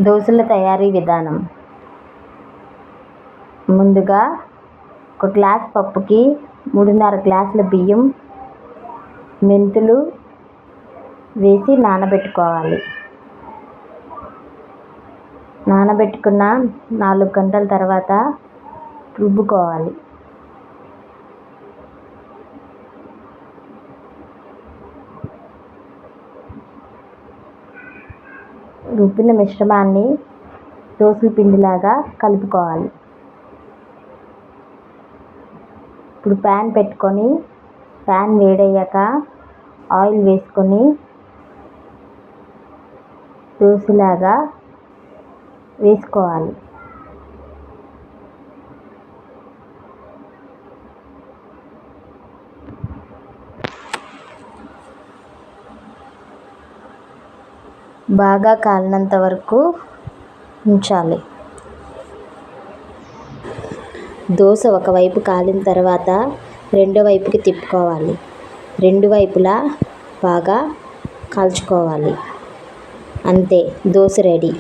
దోశల తయారీ విధానం. ముందుగా ఒక గ్లాస్ పప్పుకి 3.5 గ్లాసుల బియ్యం, మెంతులు వేసి నానబెట్టుకోవాలి. నానబెట్టుకున్న 4 గంటల తర్వాత రుబ్బుకోవాలి. రుబ్బిన మిశ్రమాన్ని దోసల పిండిలాగా కలుపుకోవాలి. ఇప్పుడు ప్యాన్ పెట్టుకొని ప్యాన్ వేడయ్యాక ఆయిల్ వేసుకొని దోశలాగా వేసుకోవాలి. బాగా కాలినంత వరకు ఉంచాలి. దోశ ఒకవైపు కాలిన తర్వాత రెండో వైపుకి తిప్పుకోవాలి. రెండు వైపులా బాగా కాల్చుకోవాలి. అంతే, దోశ రెడీ.